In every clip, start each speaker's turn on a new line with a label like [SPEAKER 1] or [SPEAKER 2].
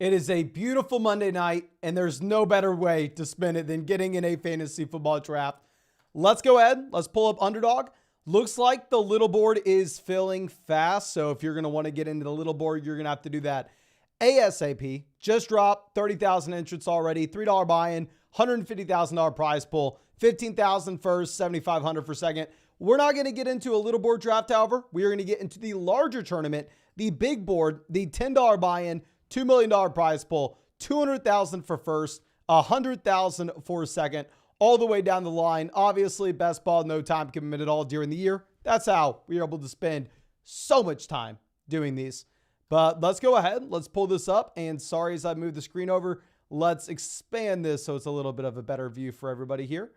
[SPEAKER 1] It is a beautiful Monday night, and there's no better way to spend it than getting in a fantasy football draft. Let's go ahead. Let's pull up Underdog. Looks like the little board is filling fast, so if you're going to want to get into the little board, you're going to have to do that ASAP. Just dropped 30,000 entrants already, $3 buy-in, $150,000 prize pool, 15,000 first, 7,500 for second. We're not going to get into a little board draft, however. We are going to get into the larger tournament, the big board, the $10 buy-in, $2 million prize pool, 200,000 for first, 100,000 for second, all the way down the line. Obviously, best ball, no time commitment at all during the year. That's how we are able to spend so much time doing these. But let's go ahead. Let's pull this up. And sorry as I moved the screen over, let's expand this so it's a little bit of a better view for everybody here.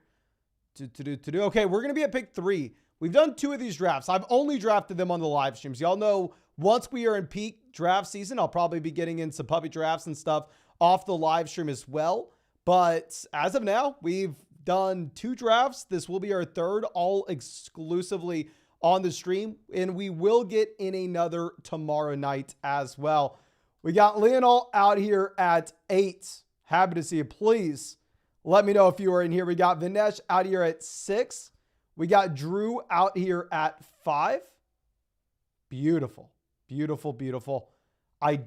[SPEAKER 1] Okay, we're going to be at pick 3. We've done 2 of these drafts. I've only drafted them on the live streams. Y'all know once we are in peak draft season, I'll probably be getting in some puppy drafts and stuff off the live stream as well. But as of now, we've done 2 drafts. This will be our 3rd, all exclusively on the stream. And we will get in another tomorrow night as well. We got Lionel out here at 8. Happy to see you. Please let me know if you are in here. We got Vinesh out here at 6. We got Drew out here at 5. Beautiful. Beautiful, beautiful. I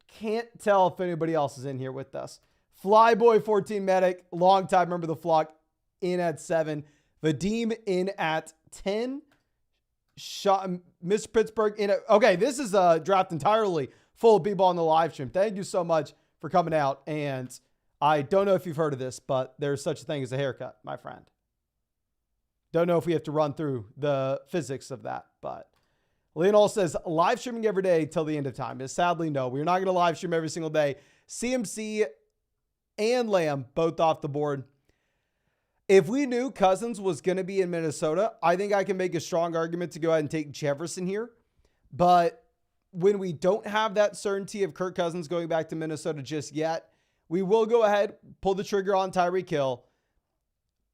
[SPEAKER 1] can't tell if anybody else is in here with us. Flyboy 14 Medic, longtime member of the flock, in at 7. Vadim in at 10. Miss Pittsburgh in at... Okay, this is a draft entirely full of people on the live stream. Thank you so much for coming out. And I don't know if you've heard of this, but there's such a thing as a haircut, my friend. Don't know if we have to run through the physics of that, but... Leonel says, live streaming every day till the end of time. Is sadly, no. We're not going to live stream every single day. CMC and Lamb both off the board. If we knew Cousins was going to be in Minnesota, I think I can make a strong argument to go ahead and take Jefferson here. But when we don't have that certainty of Kirk Cousins going back to Minnesota just yet, we will go ahead, pull the trigger on Tyreek Hill.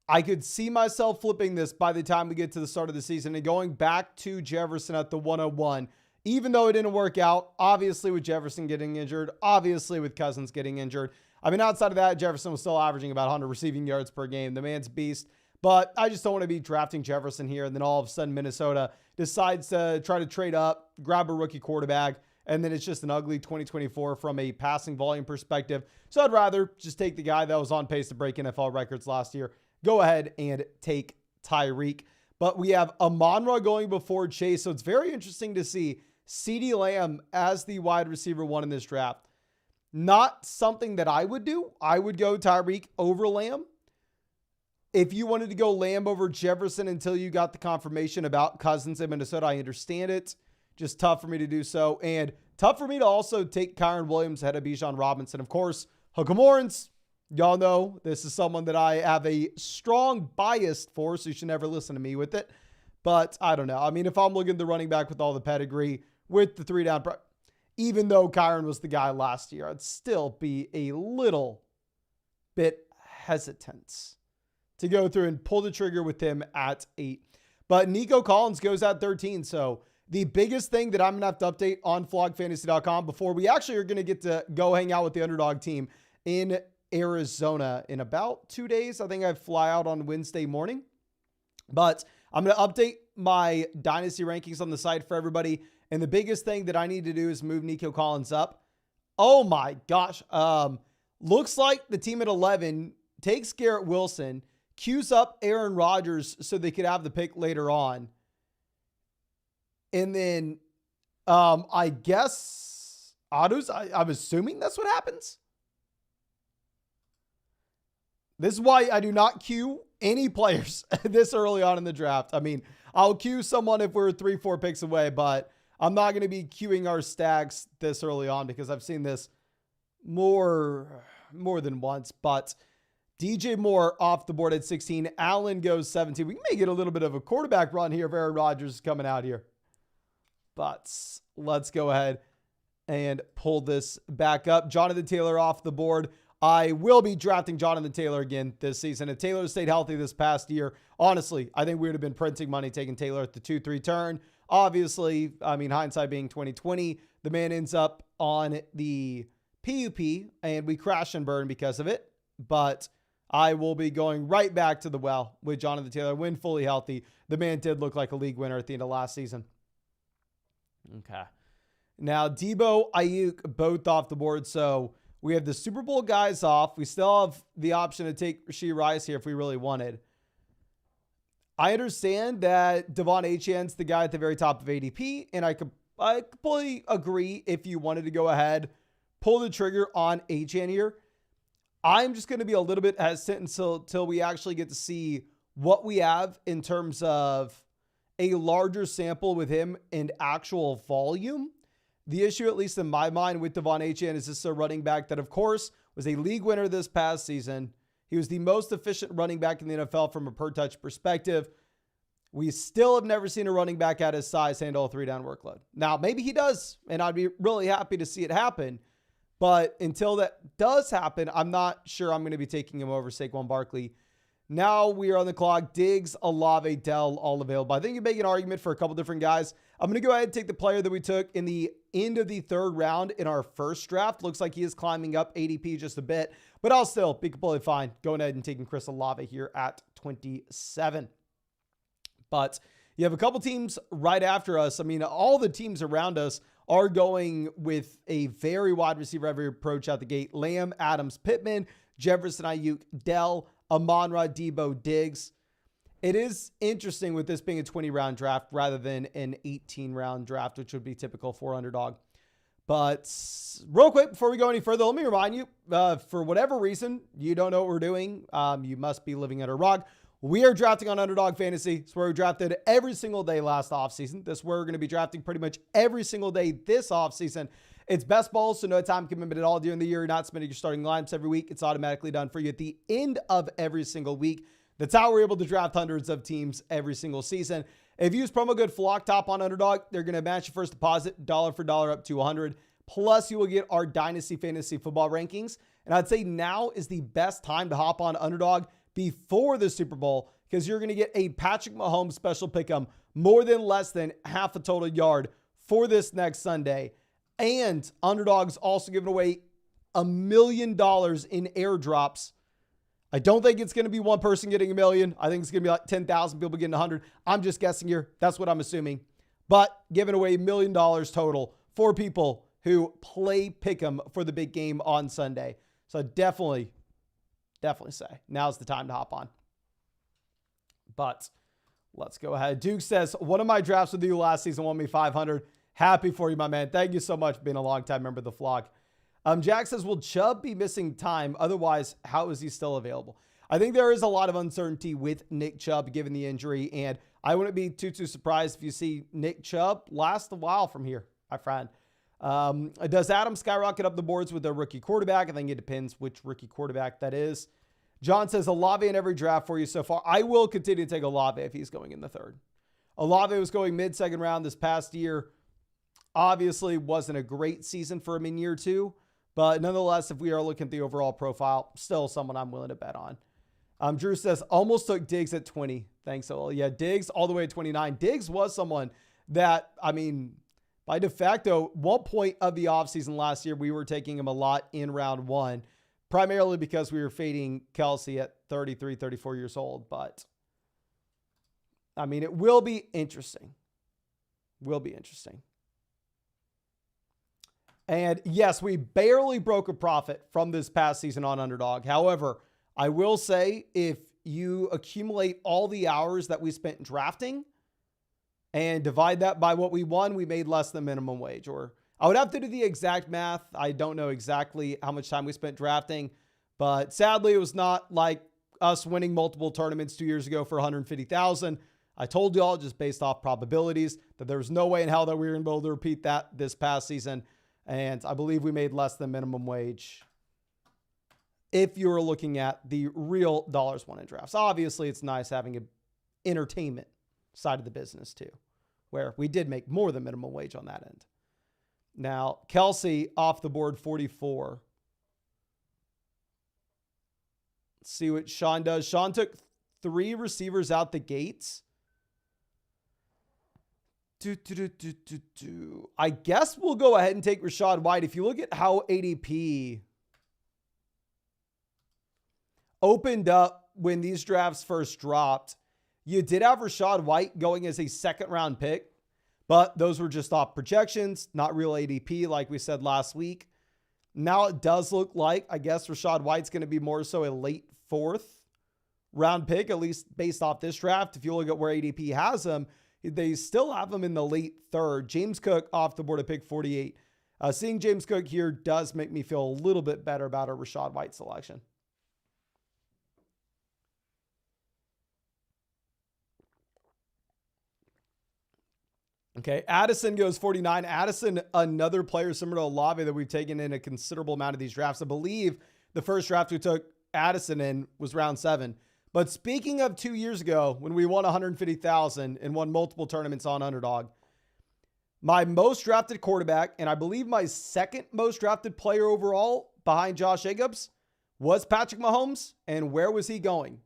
[SPEAKER 1] I could see myself flipping this by the time we get to the start of the season and going back to Jefferson at the 101, even though it didn't work out, obviously with Jefferson getting injured, obviously with Cousins getting injured. I mean, outside of that, Jefferson was still averaging about 100 receiving yards per game. The man's beast, but I just don't want to be drafting Jefferson here. And then all of a sudden Minnesota decides to try to trade up, grab a rookie quarterback, and then it's just an ugly 2024 from a passing volume perspective. So I'd rather just take the guy that was on pace to break NFL records last year. Go ahead and take Tyreek. But we have Amon-Ra going before Chase. So it's very interesting to see CeeDee Lamb as the wide receiver 1 in this draft. Not something that I would do. I would go Tyreek over Lamb. If you wanted to go Lamb over Jefferson until you got the confirmation about Cousins in Minnesota, I understand it. Just tough for me to do so. And tough for me to also take Kyron Williams ahead of Bijan Robinson. Of course, Hook'em Horns. Y'all know this is someone that I have a strong bias for, so you should never listen to me with it. But I don't know. I mean, if I'm looking at the running back with all the pedigree, with the 3-down, even though Kyron was the guy last year, I'd still be a little bit hesitant to go through and pull the trigger with him at 8. But Nico Collins goes at 13. So the biggest thing that I'm going to have to update on flogfantasy.com before we actually are going to get to go hang out with the Underdog team in Arizona in about 2 days. I think I fly out on Wednesday morning, but I'm going to update my dynasty rankings on the site for everybody. And the biggest thing that I need to do is move Nico Collins up. Oh my gosh. Looks like the team at 11 takes Garrett Wilson, queues up Aaron Rodgers so they could have the pick later on. And then, I guess autos, I'm assuming that's what happens. This is why I do not queue any players this early on in the draft. I mean, I'll queue someone if we're 3-4 picks away, but I'm not going to be queuing our stacks this early on because I've seen this more than once. But DJ Moore off the board at 16. Allen goes 17. We may get a little bit of a quarterback run here if Aaron Rodgers is coming out here. But let's go ahead and pull this back up. Jonathan Taylor off the board. I will be drafting Jonathan Taylor again this season. If Taylor stayed healthy this past year, honestly, I think we would have been printing money taking Taylor at the 2-3 turn. Obviously, I mean, hindsight being 2020, the man ends up on the PUP, and we crash and burn because of it. But I will be going right back to the well with Jonathan Taylor when fully healthy. The man did look like a league winner at the end of last season. Okay. Now, Debo, Ayuk, both off the board. So we have the Super Bowl guys off. We still have the option to take Rashee Rice here if we really wanted. I understand that Devon Achane's the guy at the very top of ADP, and I completely agree if you wanted to go ahead, pull the trigger on Achane here. I'm just going to be a little bit hesitant until we actually get to see what we have in terms of a larger sample with him and actual volume. The issue, at least in my mind, with Devon Achane is this is a running back that, of course, was a league winner this past season. He was the most efficient running back in the NFL from a per-touch perspective. We still have never seen a running back at his size handle a 3-down workload. Now, maybe he does, and I'd be really happy to see it happen. But until that does happen, I'm not sure I'm going to be taking him over Saquon Barkley. Now we are on the clock. Diggs, Olave, Dell, all available. I think you make an argument for a couple different guys. I'm going to go ahead and take the player that we took in the end of the third round in our first draft. Looks like he is climbing up ADP just a bit, but I'll still be completely fine going ahead and taking Chris Olave here at 27. But you have a couple teams right after us. I mean, all the teams around us are going with a very wide receiver heavy approach out the gate. Lamb, Adams, Pittman, Jefferson, Ayuk, Dell, Amon-Ra, Debo, Diggs. It is interesting with this being a 20-round draft rather than an 18-round draft, which would be typical for Underdog. But real quick, before we go any further, let me remind you, for whatever reason, you don't know what we're doing. You must be living under a rock. We are drafting on Underdog Fantasy. It's where we drafted every single day last offseason. This is where we're going to be drafting pretty much every single day this offseason. It's best ball, so no time commitment at all during the year. You're not submitting your starting lineups every week. It's automatically done for you at the end of every single week. That's how we're able to draft hundreds of teams every single season. If you use promo code FLOCKTOP on Underdog, they're going to match your first deposit dollar for dollar up to $100. Plus, you will get our Dynasty Fantasy Football rankings. And I'd say now is the best time to hop on Underdog before the Super Bowl because you're going to get a Patrick Mahomes special pick'em, more than less than half a total yard for this next Sunday. And Underdog's also giving away $1 million in airdrops. I don't think it's going to be one person getting $1 million. I think it's going to be like 10,000 people getting 100. I'm just guessing here. That's what I'm assuming. But giving away $1 million total for people who play pick'em for the big game on Sunday. So definitely say now's the time to hop on. But let's go ahead. Duke says, one of my drafts with you last season won me 500. Happy for you, my man. Thank you so much for being a longtime member of the flock. Jack says, will Chubb be missing time? Otherwise, how is he still available? I think there is a lot of uncertainty with Nick Chubb given the injury, and I wouldn't be too surprised if you see Nick Chubb last a while from here, my friend. Does Adam skyrocket up the boards with a rookie quarterback? I think it depends which rookie quarterback that is. John says, Olave in every draft for you so far. I will continue to take Olave if he's going in the third. Olave was going mid-second round this past year. Obviously, wasn't a great season for him in year two. But nonetheless, if we are looking at the overall profile, still someone I'm willing to bet on. Drew says, almost took Diggs at 20. Thanks. So, yeah, Diggs all the way at 29. Diggs was someone that, I mean, by de facto, one point of the offseason last year, we were taking him a lot in round one, primarily because we were fading Kelsey at 33, 34 years old. But, I mean, it will be interesting. Will be interesting. And yes, we barely broke a profit from this past season on Underdog. However, I will say if you accumulate all the hours that we spent drafting and divide that by what we won, we made less than minimum wage. Or I would have to do the exact math. I don't know exactly how much time we spent drafting, but sadly it was not like us winning multiple tournaments 2 years ago for 150,000. I told you all just based off probabilities that there was no way in hell that we were going to be able to repeat that this past season. And I believe we made less than minimum wage if you were looking at the real dollars won in drafts. Obviously, it's nice having an entertainment side of the business too, where we did make more than minimum wage on that end. Now, Kelsey off the board, 44. Let's see what Sean does. Sean took 3 receivers out the gates. I guess we'll go ahead and take Rachaad White. If you look at how ADP opened up when these drafts first dropped, you did have Rachaad White going as a second-round pick, but those were just off projections, not real ADP like we said last week. Now it does look like, I guess, Rachaad White's going to be more so a late fourth-round pick, at least based off this draft. If you look at where ADP has him, they still have him in the late third. James Cook off the board at pick 48. Seeing James Cook here does make me feel a little bit better about a Rachaad White selection. Okay, Addison goes 49. Addison, another player similar to Olave that we've taken in a considerable amount of these drafts. I believe the first draft we took Addison in was round 7. But speaking of 2 years ago, when we won $150,000 and won multiple tournaments on Underdog, my most drafted quarterback, and I believe my second most drafted player overall behind Josh Jacobs, was Patrick Mahomes. And where was he going?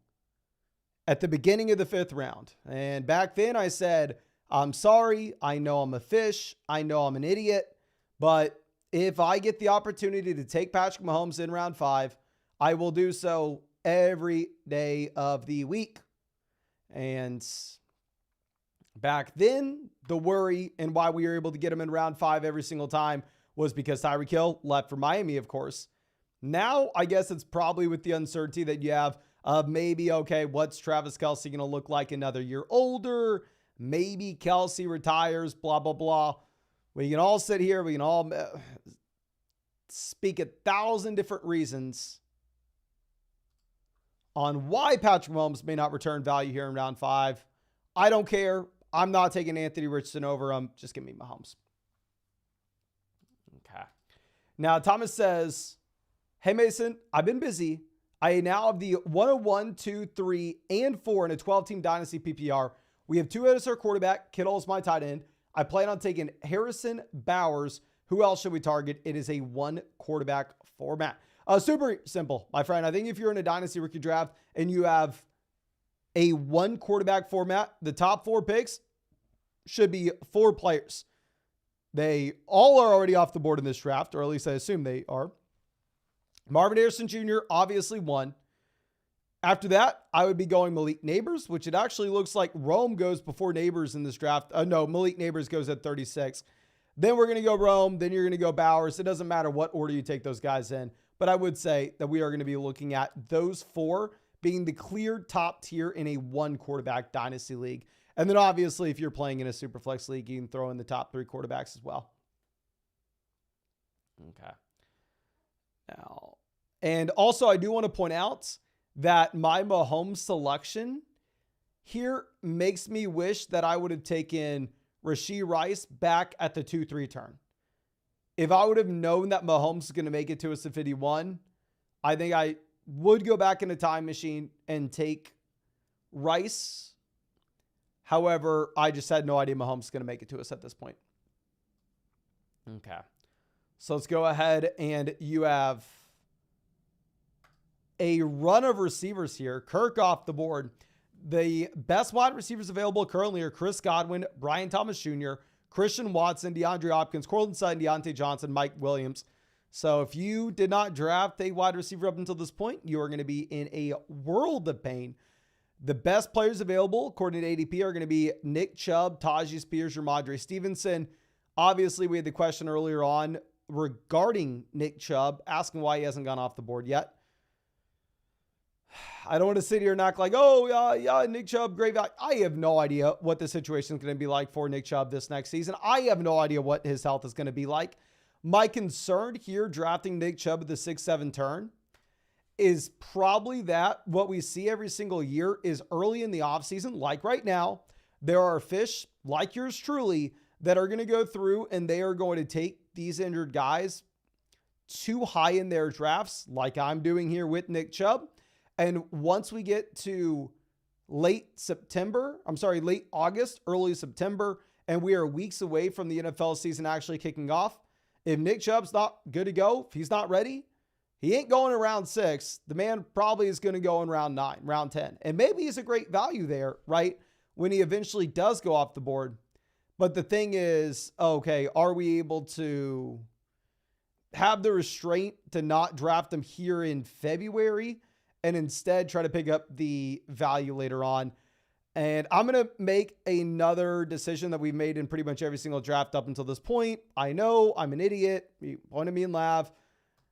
[SPEAKER 1] At the beginning of the 5th round. And back then I said, I'm sorry, I know I'm a fish, I know I'm an idiot, but if I get the opportunity to take Patrick Mahomes in round 5, I will do so every day of the week. And back then, the worry and why we were able to get him in round 5 every single time was because Tyreek Hill left for Miami, of course. Now, I guess it's probably with the uncertainty that you have of maybe, okay, what's Travis Kelce going to look like another year older? Maybe Kelce retires, blah, blah, blah. We can all sit here. We can all speak 1,000 different reasons on why Patrick Mahomes may not return value here in round 5. I don't care. I'm not taking Anthony Richardson over him. Just give me Mahomes. Okay. Now, Thomas says, hey, Mason, I've been busy. I now have the 101, 2, 3, and 4 in a 12-team dynasty PPR. We have 2 as our quarterback. Kittle is my tight end. I plan on taking Harrison Bowers. Who else should we target? It is a 1 quarterback format. Super simple, my friend. I think if you're in a dynasty rookie draft and you have a 1 quarterback format, the top 4 picks should be 4 players. They all are already off the board in this draft, or at least I assume they are. Marvin Harrison Jr., obviously 1. After that, I would be going Malik Neighbors, which it actually looks like Rome goes before Neighbors in this draft. No, Malik Neighbors goes at 36. Then we're going to go Rome. Then you're going to go Bowers. It doesn't matter what order you take those guys in. But I would say that we are going to be looking at those 4 being the clear top tier in a 1 quarterback dynasty league. And then obviously, if you're playing in a super flex league, you can throw in the top 3 quarterbacks as well. Okay. Now, and also I do want to point out that my Mahomes selection here makes me wish that I would have taken Rashee Rice back at the 2-3 turn. If I would have known that Mahomes is going to make it to us at 51, I think I would go back in a time machine and take Rice. However, I just had no idea Mahomes is going to make it to us at this point. Okay. So let's go ahead, and you have a run of receivers here. Kirk off the board. The best wide receivers available currently are Chris Godwin, Brian Thomas Jr., Christian Watson, DeAndre Hopkins, Courtland Sutton, Deontay Johnson, Mike Williams. So if you did not draft a wide receiver up until this point, you are going to be in a world of pain. The best players available, according to ADP, are going to be Nick Chubb, Tajee Spears, Ramondre Stevenson. Obviously, we had the question earlier on regarding Nick Chubb, asking why he hasn't gone off the board yet. I don't want to sit here and act like, oh, yeah, Nick Chubb, great value. I have no idea what the situation is going to be like for Nick Chubb this next season. I have no idea what his health is going to be like. My concern here drafting Nick Chubb at the 6-7 turn is probably that what we see every single year is early in the offseason, like right now, there are fish like yours truly that are going to go through and they are going to take these injured guys too high in their drafts, like I'm doing here with Nick Chubb. And once we get to late August, early September, and we are weeks away from the NFL season actually kicking off, if Nick Chubb's not good to go, if he's not ready, he ain't going in round 6. The man probably is going to go in round 9, round 10. And maybe he's a great value there, right? When he eventually does go off the board. But the thing is, okay, are we able to have the restraint to not draft him here in February and instead try to pick up the value later on? And I'm going to make another decision that we've made in pretty much every single draft up until this point. I know I'm an idiot. You point at me and laugh.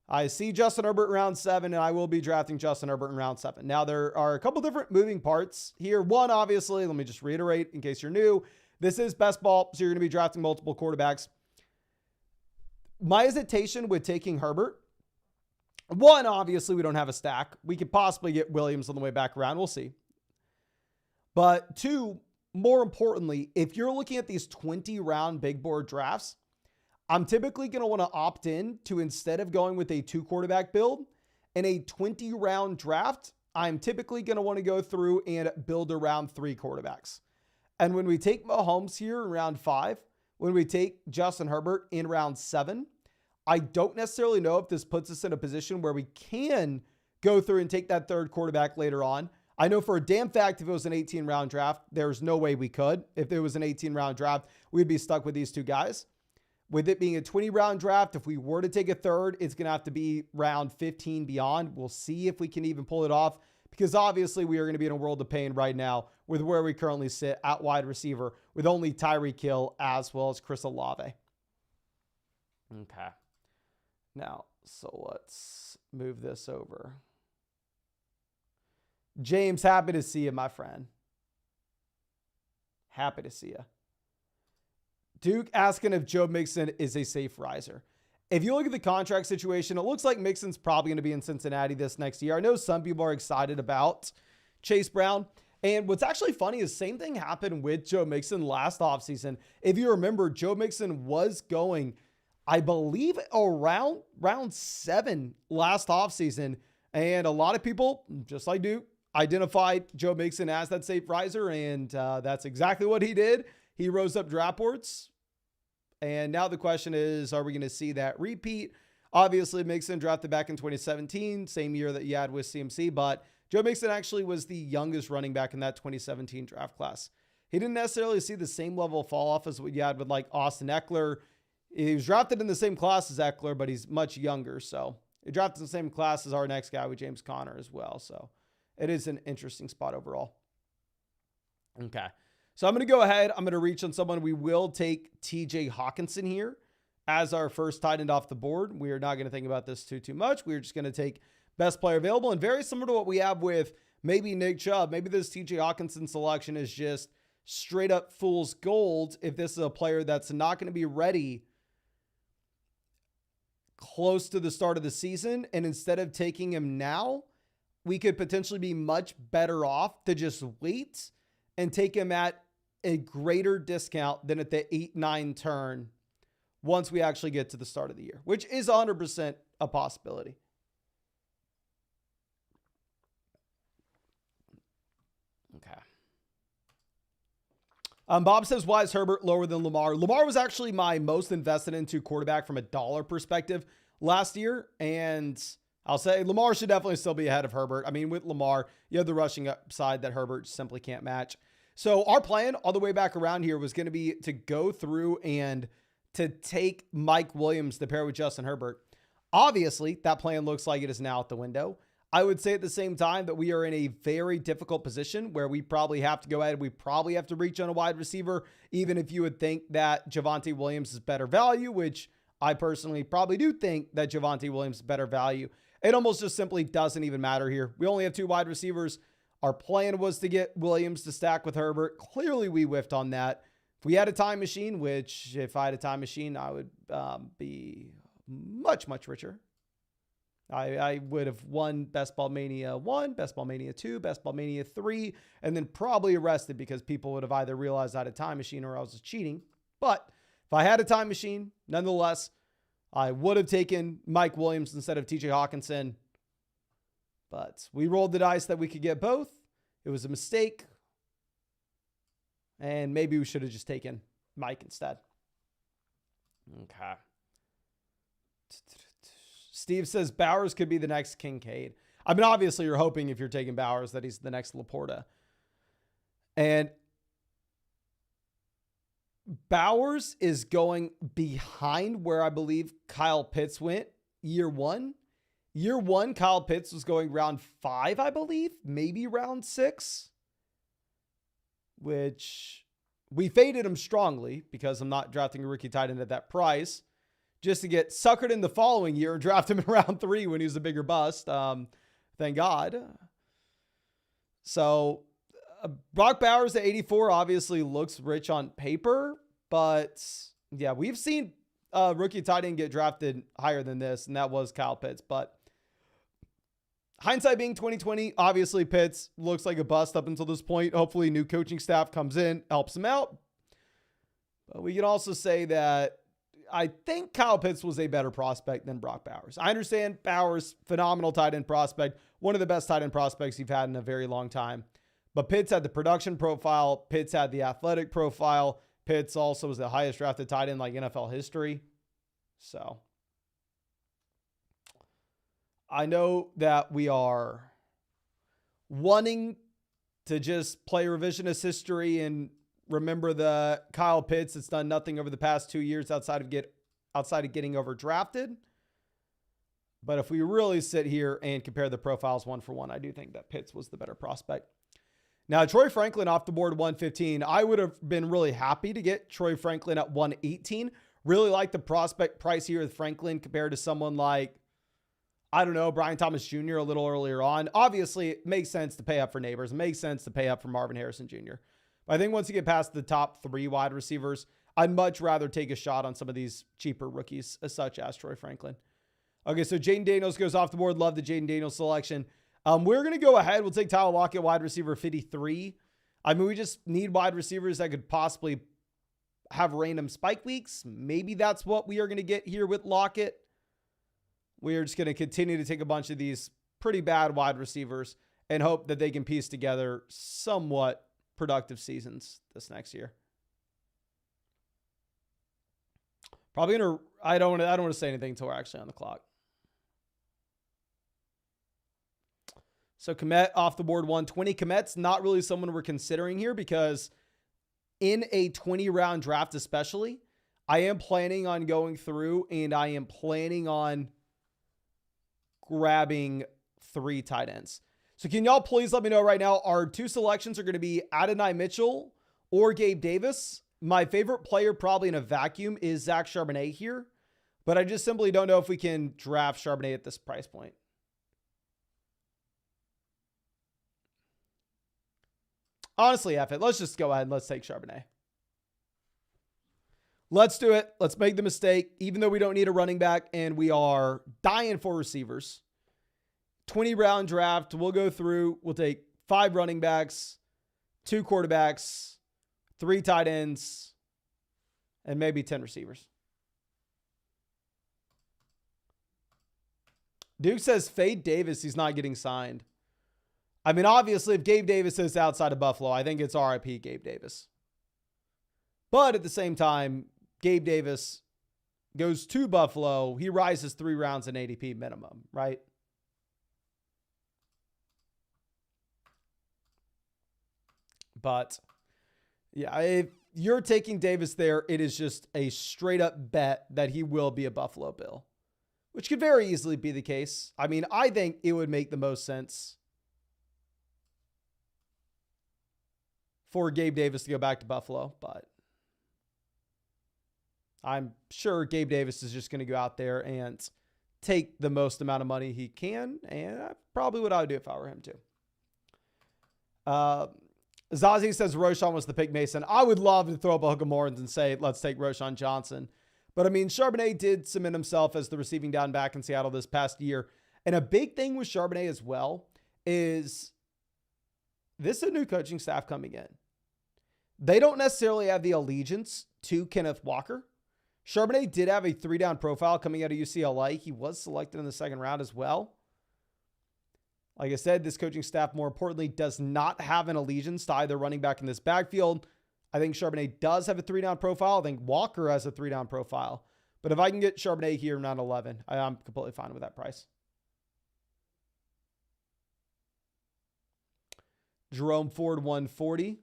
[SPEAKER 1] I see Justin Herbert in round 7, and I will be drafting Justin Herbert in round 7. Now, there are a couple different moving parts here. One, obviously, let me just reiterate in case you're new. This is best ball, so you're going to be drafting multiple quarterbacks. My hesitation with taking Herbert, one, obviously, we don't have a stack. We could possibly get Williams on the way back around. We'll see. But two, more importantly, if you're looking at these 20-round big board drafts, I'm typically going to want to opt in to, instead of going with a 2-quarterback build, in a 20-round draft, I'm typically going to want to go through and build around 3 quarterbacks. And when we take Mahomes here in round 5, when we take Justin Herbert in round 7, I don't necessarily know if this puts us in a position where we can go through and take that 3rd quarterback later on. I know for a damn fact, if it was an 18-round draft, there's no way we could. If it was an 18-round draft, we'd be stuck with these 2 guys. With it being a 20-round draft, if we were to take a 3rd, it's going to have to be round 15 beyond. We'll see if we can even pull it off, because obviously we are going to be in a world of pain right now with where we currently sit at wide receiver with only Tyreek Hill as well as Chris Olave. Okay. Now, so let's move this over. James, happy to see you, my friend. Happy to see you. Duke asking if Joe Mixon is a safe riser. If you look at the contract situation, it looks like Mixon's probably going to be in Cincinnati this next year. I know some people are excited about Chase Brown. And what's actually funny is same thing happened with Joe Mixon last offseason. If you remember, Joe Mixon was going, I believe, around round 7 last offseason. And a lot of people, just like Duke, identified Joe Mixon as that safe riser, and that's exactly what he did. He rose up draft boards, and now the question is, are we going to see that repeat? Obviously, Mixon drafted back in 2017, same year that you had with CMC, but Joe Mixon actually was the youngest running back in that 2017 draft class. He didn't necessarily see the same level of fall off as what you had with like Austin Eckler. He was drafted in the same class as Eckler, but he's much younger, so he drafted in the same class as our next guy with James Conner as well, so it is an interesting spot overall. Okay. So I'm going to go ahead. I'm going to reach on someone. We will take TJ Hawkinson here as our first tight end off the board. We are not going to think about this too much. We're just going to take best player available, and very similar to what we have with maybe Nick Chubb. Maybe this TJ Hawkinson selection is just straight up fool's gold if this is a player that's not going to be ready close to the start of the season. And instead of taking him now, we could potentially be much better off to just wait and take him at a greater discount than at the 8-9 turn once we actually get to the start of the year, which is 100% a possibility. Okay. Bob says, why is Herbert lower than Lamar? Lamar was actually my most invested into quarterback from a dollar perspective last year, and I'll say Lamar should definitely still be ahead of Herbert. I mean, with Lamar, you have the rushing upside that Herbert simply can't match. So our plan all the way back around here was going to be to go through and to take Mike Williams to pair with Justin Herbert. Obviously, that plan looks like it is now out the window. I would say at the same time that we are in a very difficult position where we probably have to go ahead. We probably have to reach on a wide receiver, even if you would think that Javonte Williams is better value, which I personally probably do think that Javonte Williams is better value. It almost just simply doesn't even matter here. We only have 2 wide receivers. Our plan was to get Williams to stack with Herbert. Clearly, we whiffed on that. If we had a time machine, which if I had a time machine, I would be much, much richer. I would have won Best Ball Mania 1, Best Ball Mania 2, Best Ball Mania 3, and then probably arrested because people would have either realized I had a time machine or I was cheating. But if I had a time machine, nonetheless, I would have taken Mike Williams instead of TJ Hawkinson. But we rolled the dice that we could get both. It was a mistake. And maybe we should have just taken Mike instead. Okay. Steve says Bowers could be the next Kincaid. I mean, obviously you're hoping if you're taking Bowers that he's the next Laporta. And Bowers is going behind where I believe Kyle Pitts went year one. Year one, Kyle Pitts was going round 5, I believe, maybe round 6, which we faded him strongly because I'm not drafting a rookie tight end at that price, just to get suckered in the following year and draft him in round 3 when he was a bigger bust. Thank God. So Brock Bowers at 84 obviously looks rich on paper, but yeah, we've seen rookie tight end get drafted higher than this, and that was Kyle Pitts. But hindsight being 2020, obviously Pitts looks like a bust up until this point. Hopefully new coaching staff comes in, helps him out. But we can also say that I think Kyle Pitts was a better prospect than Brock Bowers. I understand Bowers, phenomenal tight end prospect, one of the best tight end prospects you've had in a very long time. But Pitts had the production profile. Pitts had the athletic profile. Pitts also was the highest drafted tight end like NFL history. So I know that we are wanting to just play revisionist history and remember the Kyle Pitts that's done nothing over the past 2 years outside of getting overdrafted. But if we really sit here and compare the profiles one for one, I do think that Pitts was the better prospect. Now, Troy Franklin off the board 115. I would have been really happy to get Troy Franklin at 118. Really like the prospect price here with Franklin compared to someone like, I don't know, Brian Thomas Jr. a little earlier on. Obviously, it makes sense to pay up for Neighbors. It makes sense to pay up for Marvin Harrison Jr. But I think once you get past the top 3 wide receivers, I'd much rather take a shot on some of these cheaper rookies, such as Troy Franklin. Okay, so Jaden Daniels goes off the board. Love the Jaden Daniels selection. We're going to go ahead. We'll take Tyler Lockett, wide receiver 53. I mean, we just need wide receivers that could possibly have random spike weeks. Maybe that's what we are going to get here with Lockett. We are just going to continue to take a bunch of these pretty bad wide receivers and hope that they can piece together somewhat productive seasons this next year. Probably going to, I don't want to say anything until we're actually on the clock. So Kmet off the board 120. Kmet's not really someone we're considering here because in a 20-round draft especially, I am planning on going through and I am planning on grabbing 3 tight ends. So can y'all please let me know right now, our 2 selections are going to be Adonai Mitchell or Gabe Davis. My favorite player probably in a vacuum is Zach Charbonnet here, but I just simply don't know if we can draft Charbonnet at this price point. Honestly, F it. Let's just go ahead and let's take Charbonnet. Let's do it. Let's make the mistake, even though we don't need a running back and we are dying for receivers. 20-round draft. We'll go through. We'll take 5 running backs, 2 quarterbacks, 3 tight ends, and maybe 10 receivers. Duke says fade Davis. He's not getting signed. I mean, obviously, if Gabe Davis is outside of Buffalo, I think it's RIP Gabe Davis. But at the same time, Gabe Davis goes to Buffalo. He rises 3 rounds in ADP minimum, right? But yeah, if you're taking Davis there, it is just a straight up bet that he will be a Buffalo Bill, which could very easily be the case. I mean, I think it would make the most sense for Gabe Davis to go back to Buffalo, but I'm sure Gabe Davis is just going to go out there and take the most amount of money he can, and that's probably what I would do if I were him too. Zazie says Roshan was the pick, Mason. I would love to throw up a hook of horns and say, let's take Roshan Johnson. But I mean, Charbonnet did cement himself as the receiving down back in Seattle this past year. And a big thing with Charbonnet as well is this is a new coaching staff coming in. They don't necessarily have the allegiance to Kenneth Walker. Charbonnet did have a 3-down profile coming out of UCLA. He was selected in the 2nd round as well. Like I said, this coaching staff, more importantly, does not have an allegiance to either running back in this backfield. I think Charbonnet does have a 3-down profile. I think Walker has a 3-down profile. But if I can get Charbonnet here, not 11, I'm completely fine with that price. Jerome Ford, 140.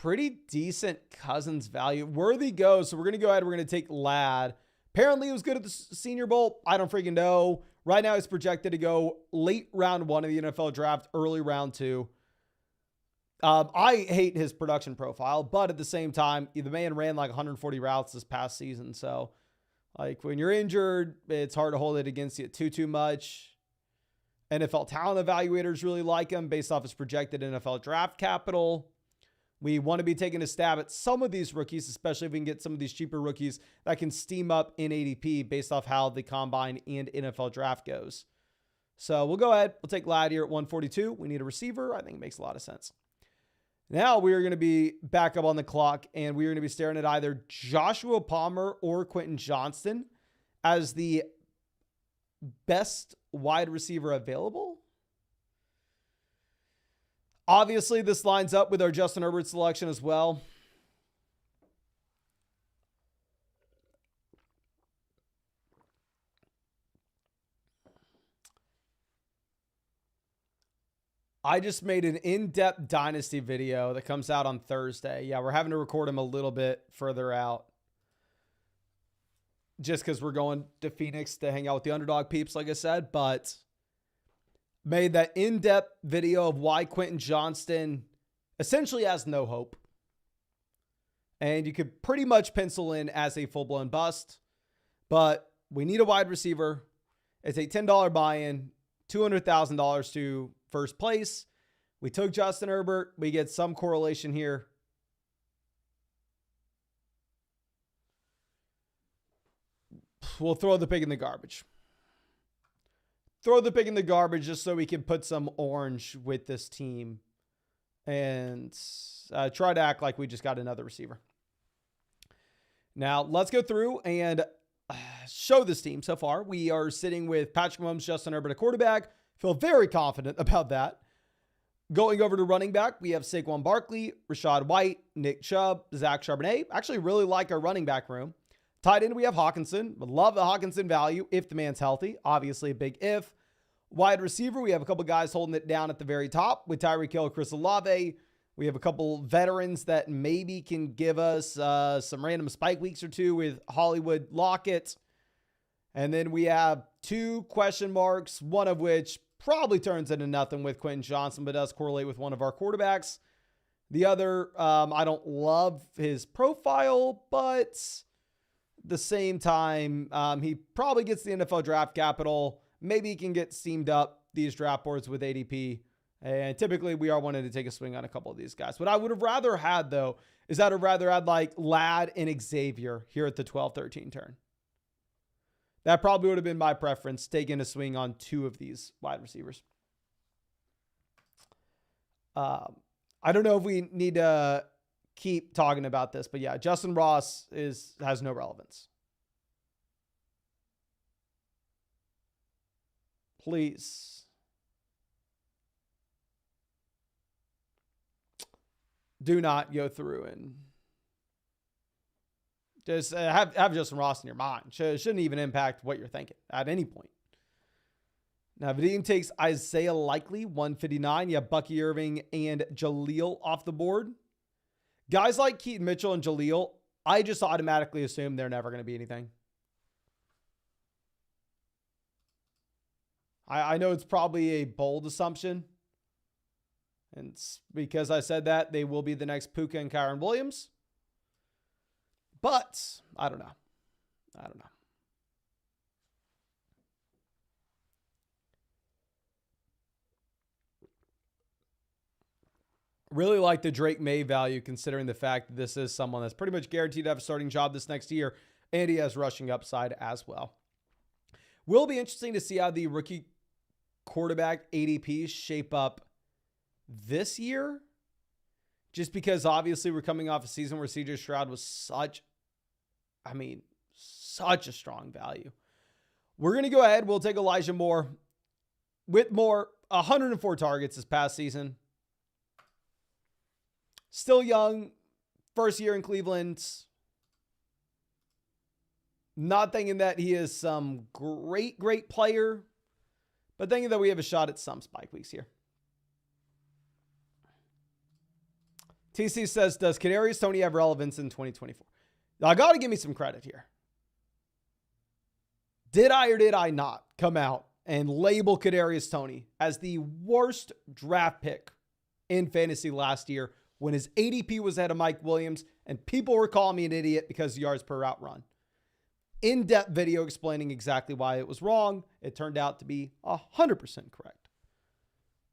[SPEAKER 1] pretty decent Cousins value. Worthy goes. So we're going to go ahead. We're going to take Ladd. Apparently he was good at the Senior Bowl. I don't freaking know. Right now he's projected to go late round 1 of the NFL draft, early round 2. I hate his production profile, but at the same time, the man ran like 140 routes this past season. So like when you're injured, it's hard to hold it against you too much. NFL talent evaluators really like him based off his projected NFL draft capital. We want to be taking a stab at some of these rookies, especially if we can get some of these cheaper rookies that can steam up in ADP based off how the combine and NFL draft goes. So we'll go ahead. We'll take Ladd here at 142. We need a receiver. I think it makes a lot of sense. Now we are going to be back up on the clock, and we are going to be staring at either Joshua Palmer or Quentin Johnston as the best wide receiver available. Obviously, this lines up with our Justin Herbert selection as well. I just made an in-depth dynasty video that comes out on Thursday. Yeah, we're having to record them a little bit further out just because we're going to Phoenix to hang out with the Underdog peeps, like I said, but made that in-depth video of why Quentin Johnston essentially has no hope. And you could pretty much pencil in as a full-blown bust, but we need a wide receiver. It's a $10 buy-in, $200,000 to first place. We took Justin Herbert. We get some correlation here. We'll throw the pig in the garbage. Throw the pig in the garbage just so we can put some orange with this team and try to act like we just got another receiver. Now, let's go through and show this team so far. We are sitting with Patrick Mahomes, Justin Herbert, a quarterback. Feel very confident about that. Going over to running back, we have Saquon Barkley, Rachaad White, Nick Chubb, Zach Charbonnet. Actually really like our running back room. Tight end, we have Hawkinson. Would love the Hawkinson value if the man's healthy. Obviously a big if. Wide receiver, we have a couple guys holding it down at the very top with Tyreek Hill, Chris Olave. We have a couple veterans that maybe can give us some random spike weeks or two with Hollywood Lockett. And then we have 2 question marks, one of which probably turns into nothing with Quentin Johnston, but does correlate with one of our quarterbacks. The other, I don't love his profile, but at the same time, he probably gets the NFL draft capital. Maybe he can get steamed up these draft boards with ADP. And typically we are wanting to take a swing on a couple of these guys. What I would have rather had, though, is I'd have rather had like Ladd and Xavier here at the 12-13 turn. That probably would have been my preference, taking a swing on 2 of these wide receivers. I don't know if we need to keep talking about this, but yeah, Justin Ross has no relevance. Please. Do not go through and just have Justin Ross in your mind. Shouldn't even impact what you're thinking at any point. Now, Vadim takes Isaiah Likely, 159. You have Bucky Irving and Jaleel off the board. Guys like Keaton Mitchell and Jaleel, I just automatically assume they're never going to be anything. I know it's probably a bold assumption. And it's because I said that, they will be the next Puka and Kyron Williams. But I don't know. Really like the Drake May value, considering the fact that this is someone that's pretty much guaranteed to have a starting job this next year, and he has rushing upside as well. Will be interesting to see how the rookie quarterback ADPs shape up this year, just because obviously we're coming off a season where CJ Stroud was such a strong value. We're going to go ahead. We'll take Elijah Moore. With Moore, 104 targets this past season. Still young, first year in Cleveland. Not thinking that he is some great player, but thinking that we have a shot at some spike weeks here. TC says, does Kadarius Toney have relevance in 2024? Now, I got to give me some credit here. Did I or did I not come out and label Kadarius Toney as the worst draft pick in fantasy last year when his ADP was ahead of Mike Williams and people were calling me an idiot because yards per route run? In-depth video explaining exactly why it was wrong. It turned out to be 100% correct.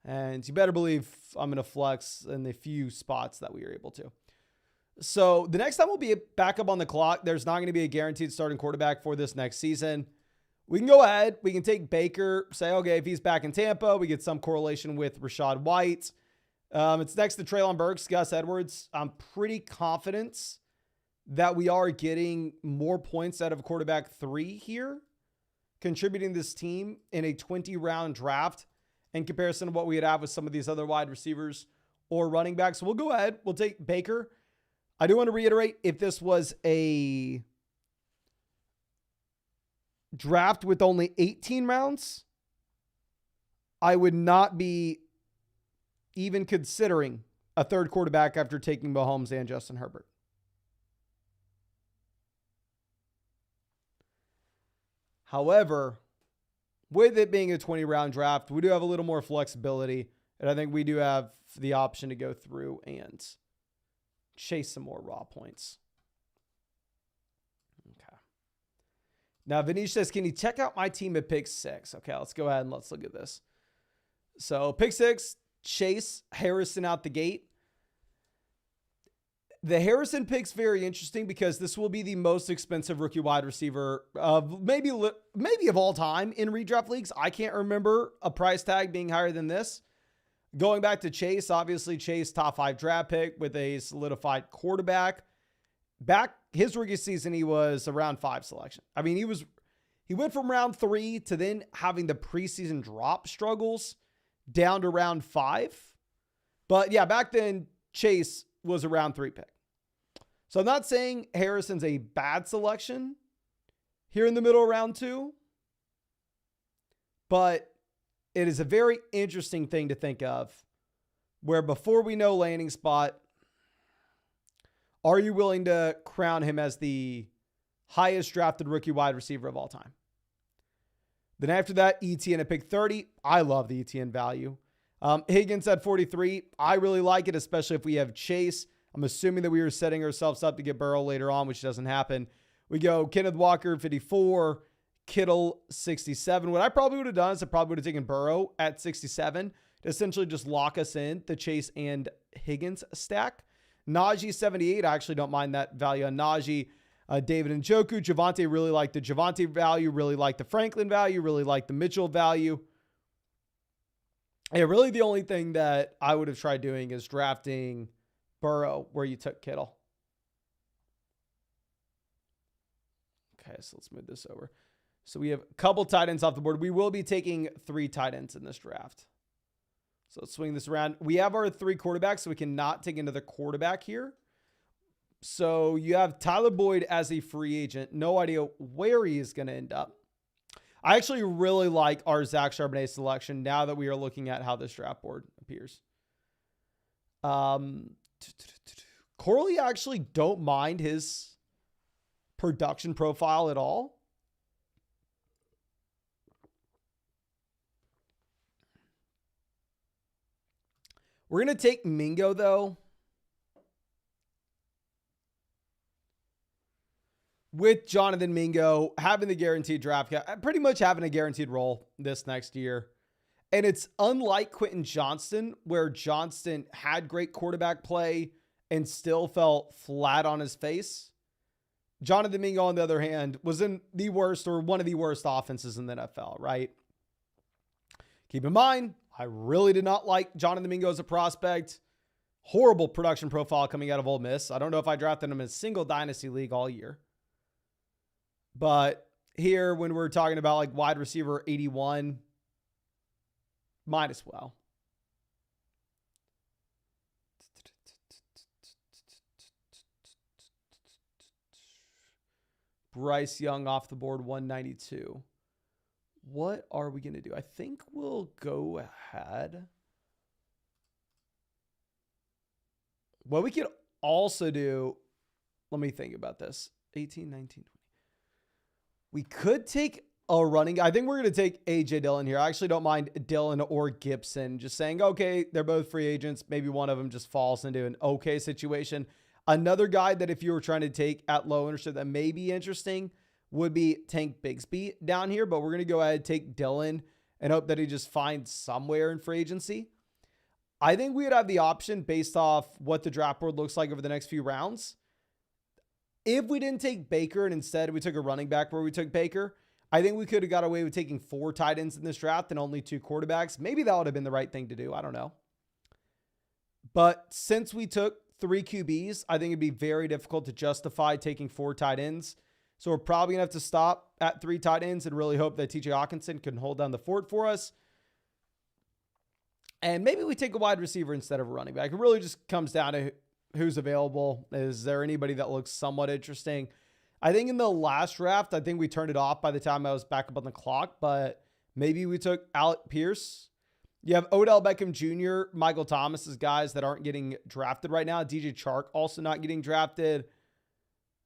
[SPEAKER 1] And you better believe I'm going to flex in the few spots that we were able to. So the next time we'll be back up on the clock, there's not going to be a guaranteed starting quarterback for this next season. We can go ahead. We can take Baker, say, okay, if he's back in Tampa, we get some correlation with Rachaad White. It's next to Treylon Burks, Gus Edwards. I'm pretty confident that we are getting more points out of quarterback 3 here, contributing this team in a 20-round draft in comparison to what we would have with some of these other wide receivers or running backs. So we'll go ahead. We'll take Baker. I do want to reiterate, if this was a draft with only 18 rounds, I would not be even considering a third quarterback after taking Mahomes and Justin Herbert. However, with it being a 20-round draft, we do have a little more flexibility, and I think we do have the option to go through and chase some more raw points. Okay. Now, Vanish says, can you check out my team at pick 6? Okay, let's go ahead and let's look at this. So, pick 6, Chase Harrison out the gate. The Harrison pick's very interesting because this will be the most expensive rookie wide receiver of maybe of all time in redraft leagues. I can't remember a price tag being higher than this. Going back to Chase, obviously Chase top 5 draft pick with a solidified quarterback. Back his rookie season, he was a round 5 selection. I mean, he went from round 3 to then having the preseason drop struggles down to round 5. But yeah, back then Chase was a round 3 pick. So I'm not saying Harrison's a bad selection here in the middle of round 2, but it is a very interesting thing to think of where before we know landing spot, are you willing to crown him as the highest drafted rookie wide receiver of all time? Then after that, ETN at pick 30. I love the ETN value. Higgins at 43. I really like it, especially if we have Chase. I'm assuming that we were setting ourselves up to get Burrow later on, which doesn't happen. We go Kenneth Walker, 54. Kittle, 67. What I probably would have done is I probably would have taken Burrow at 67 to essentially just lock us in the Chase and Higgins stack. Najee, 78. I actually don't mind that value on Najee. David Njoku, Javonte, really like the Javonte value, really like the Franklin value, really like the Mitchell value. Yeah, really the only thing that I would have tried doing is drafting Burrow where you took Kittle. Okay, so let's move this over. So we have a couple tight ends off the board. We will be taking 3 tight ends in this draft. So let's swing this around. We have our 3 quarterbacks, so we cannot take another quarterback here. So you have Tyler Boyd as a free agent. No idea where he is going to end up. I actually really like our Zach Charbonnet selection now that we are looking at how this draft board appears. Corley, I actually don't mind his production profile at all. We're going to take Mingo, though. With Jonathan Mingo having the guaranteed draft, pretty much having a guaranteed role this next year. And it's unlike Quentin Johnston, where Johnston had great quarterback play and still fell flat on his face. Jonathan Mingo, on the other hand, was in the worst or one of the worst offenses in the NFL, right? Keep in mind, I really did not like Jonathan Mingo as a prospect. Horrible production profile coming out of Ole Miss. I don't know if I drafted him in a single dynasty league all year. But here, when we're talking about like wide receiver 81, might as well. Bryce Young off the board, 192. What are we going to do? I think we'll go ahead What we could also do, let me think about this. 18, 19, 20. We could take a running. I think we're going to take A.J. Dillon here. I actually don't mind Dillon or Gibson. Just saying, okay, they're both free agents. Maybe one of them just falls into an okay situation. Another guy that if you were trying to take at low ownership that may be interesting would be Tank Bigsby down here. But we're going to go ahead and take Dillon and hope that he just finds somewhere in free agency. I think we would have the option based off what the draft board looks like over the next few rounds. If we didn't take Baker and instead we took a running back where we took Baker, I think we could have got away with taking 4 tight ends in this draft and only 2 quarterbacks. Maybe that would have been the right thing to do. I don't know. But since we took 3 QBs, I think it'd be very difficult to justify taking 4 tight ends. So we're probably going to have to stop at 3 tight ends and really hope that TJ Hawkinson can hold down the fort for us. And maybe we take a wide receiver instead of a running back. It really just comes down to who's available. Is there anybody that looks somewhat interesting? I think in the last draft, I think we turned it off by the time I was back up on the clock, but maybe we took Alec Pierce. You have Odell Beckham Jr., Michael Thomas as guys that aren't getting drafted right now. DJ Chark also not getting drafted.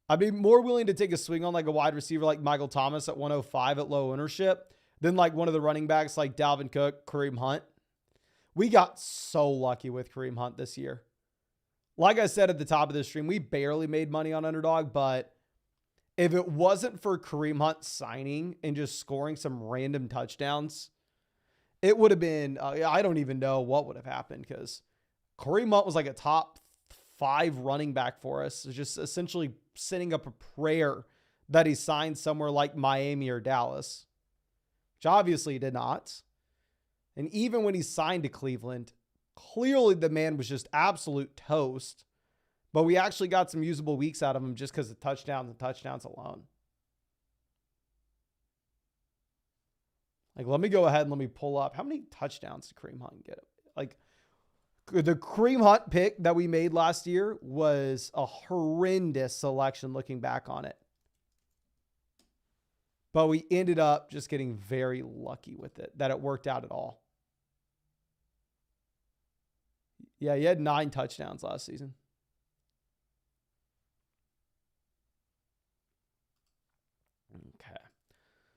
[SPEAKER 1] I'd be more willing to take a swing on like a wide receiver like Michael Thomas at 105 at low ownership than like one of the running backs like Dalvin Cook, Kareem Hunt. We got so lucky with Kareem Hunt this year. Like I said at the top of the stream, we barely made money on Underdog, but if it wasn't for Kareem Hunt signing and just scoring some random touchdowns, it would have been, I don't even know what would have happened because Kareem Hunt was like a top 5 running back for us. It's just essentially setting up a prayer that he signed somewhere like Miami or Dallas, which obviously he did not. And even when he signed to Cleveland, clearly the man was just absolute toast. But we actually got some usable weeks out of him just because of touchdowns and touchdowns alone. Like, let me go ahead and let me pull up. How many touchdowns did Kareem Hunt get? Like, the Kareem Hunt pick that we made last year was a horrendous selection looking back on it. But we ended up just getting very lucky with it, that it worked out at all. Yeah, he had 9 touchdowns last season. Okay.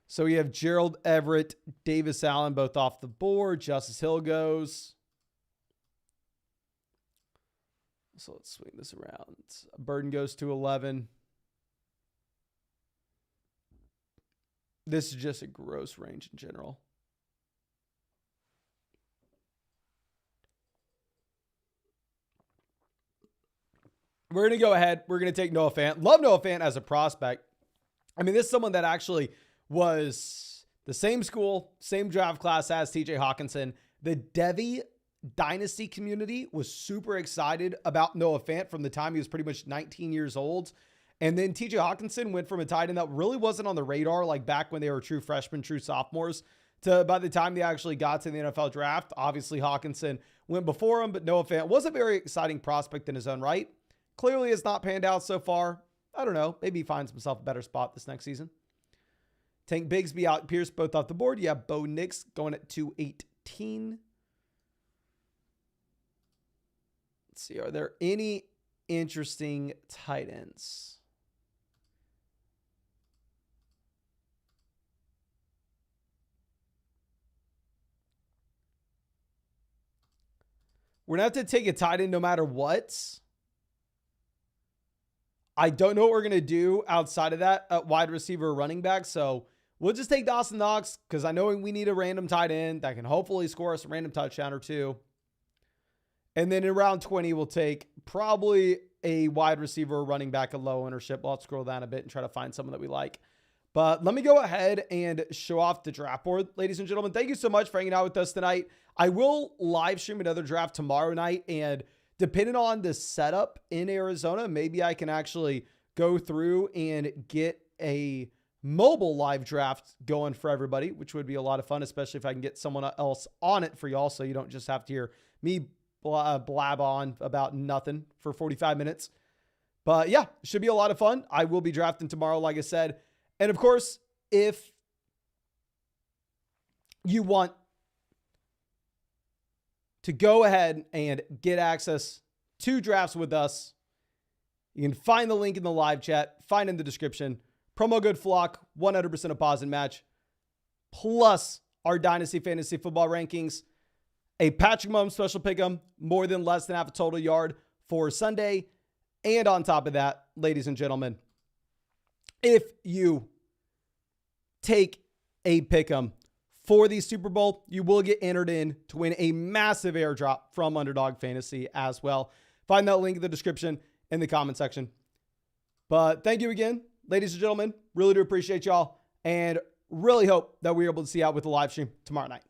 [SPEAKER 1] So we have Gerald Everett, Davis Allen, both off the board. Justice Hill goes. So let's swing this around. Burden goes to 11. This is just a gross range in general. We're going to go ahead. We're going to take Noah Fant. Love Noah Fant as a prospect. I mean, this is someone that actually was the same school, same draft class as TJ Hawkinson. The Devy Dynasty community was super excited about Noah Fant from the time he was pretty much 19 years old. And then TJ Hawkinson went from a tight end that really wasn't on the radar, like back when they were true freshmen, true sophomores, to by the time they actually got to the NFL draft. Obviously, Hawkinson went before him, but Noah Fant was a very exciting prospect in his own right. Clearly, it's not panned out so far. I don't know. Maybe he finds himself a better spot this next season. Tank Bigsby, Alec Pierce, both off the board. You have Bo Nix going at 218. Let's see. Are there any interesting tight ends? We're going to have to take a tight end no matter what. I don't know what we're going to do outside of that at wide receiver or running back. So we'll just take Dawson Knox because I know we need a random tight end that can hopefully score us a random touchdown or 2. And then in round 20, we'll take probably a wide receiver or running back at low ownership. We'll have to scroll down a bit and try to find someone that we like. But let me go ahead and show off the draft board, ladies and gentlemen. Thank you so much for hanging out with us tonight. I will live stream another draft tomorrow night, and depending on the setup in Arizona, maybe I can actually go through and get a mobile live draft going for everybody, which would be a lot of fun, especially if I can get someone else on it for y'all so you don't just have to hear me blab on about nothing for 45 minutes. But yeah, should be a lot of fun. I will be drafting tomorrow, like I said. And of course, if you want to go ahead and get access 2 drafts with us. You can find the link in the live chat, find in the description. Promo code FLOCK, 100% deposit match, plus our Dynasty Fantasy Football rankings. A Patrick Mahomes special pick'em, more than less than half a total yard for Sunday. And on top of that, ladies and gentlemen, if you take a pick'em for the Super Bowl, you will get entered in to win a massive airdrop from Underdog Fantasy as well. Find that link in the description in the comment section. But thank you again, ladies and gentlemen. Really do appreciate y'all, and really hope that we're able to see you out with the live stream tomorrow night.